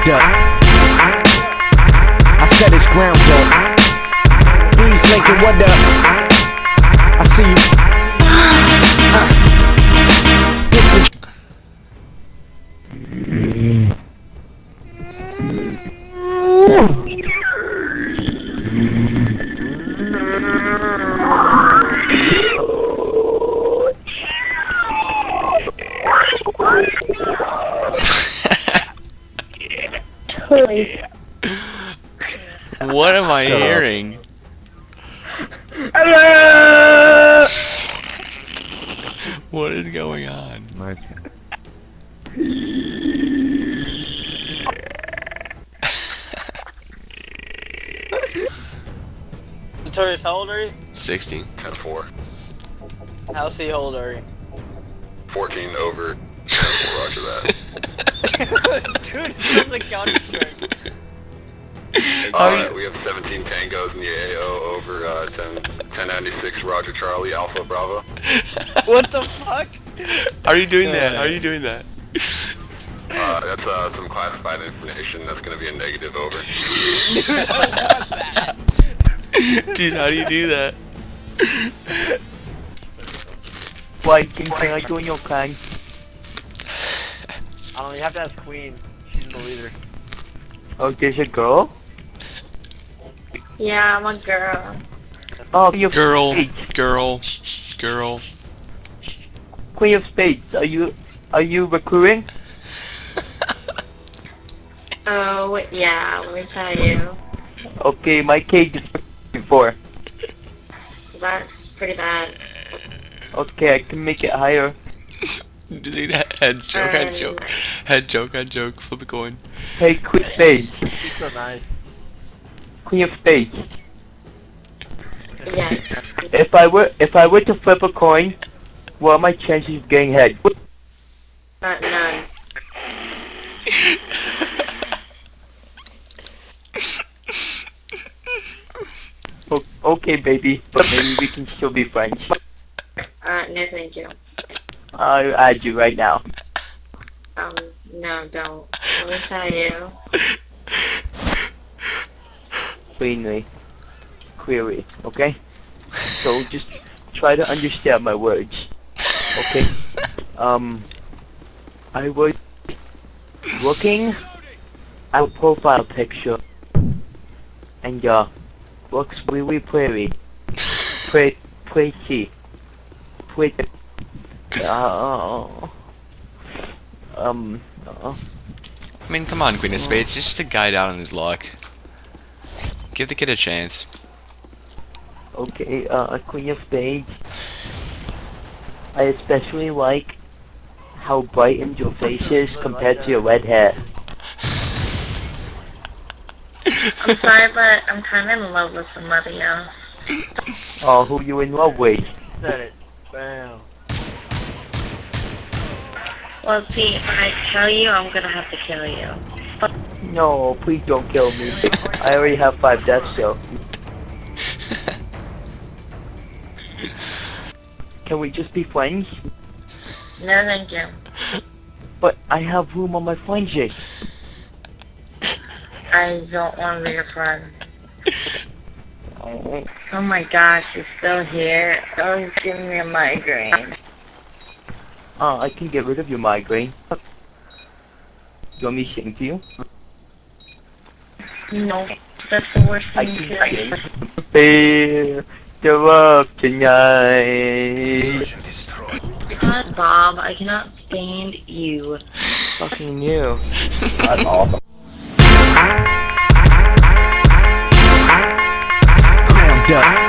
ground up. I said it's ground up. Bees Lincoln, what up? I see you. This is. What am I hearing? Hello! What is going on? Notorious, how old are you? 16. 10-4. How old are you? 14 over 10-4, roger that. Dude, it sounds like Counter-Strike. Alright, we have 17 tangos in the AO over 1096, roger Charlie, Alpha Bravo. What the fuck? Are you doing that? Are you doing that? That's some classified information, that's gonna be a negative over. Dude, how do you do that? Why can I join your clan? You have to ask Queen. She's the leader. Oh, there's a girl? Yeah, I'm a girl. Oh, Queen of Girl, Spades. girl, girl. Queen of Spades, are you recruiting? Oh, yeah, let me tell you. Okay, my cage is 4. That's pretty bad. Okay, I can make it higher. Dude, head joke, head joke. Head joke, head joke. Flip a coin. Hey, Queen of Spades. She's so nice. Queen of Spades. Yeah. If I were to flip a coin, what are my chances of getting head? None. Okay, baby, but maybe we can still be friends. No thank you. I'll add you right now. No, don't. Let me tell you. Query, okay? So just try to understand my words, okay? I was looking at a profile picture, and looks really pretty. Pretty. I mean, come on, Queen of Spades. Just a guy down on his luck. Give the kid a chance. Okay, Queen of Spades. I especially like how brightened your face is compared to your red hair. I'm sorry, but I'm kind of in love with somebody else. Oh, who you in love with? Said it. Bam. Well, see, if I tell you, I'm gonna have to kill you. No, please don't kill me. I already have 5 deaths, so. Can we just be friends? No, thank you. But I have room on my friends list. I don't want to be your friend. Oh, Oh my gosh, you're still here? Oh, it's giving me a migraine. I can get rid of your migraine. You want me to sing to you? No, that's the worst I thing can to sing. Feel the love tonight. God, Bob, I cannot stand you. Fucking you. That's awesome. Ground up.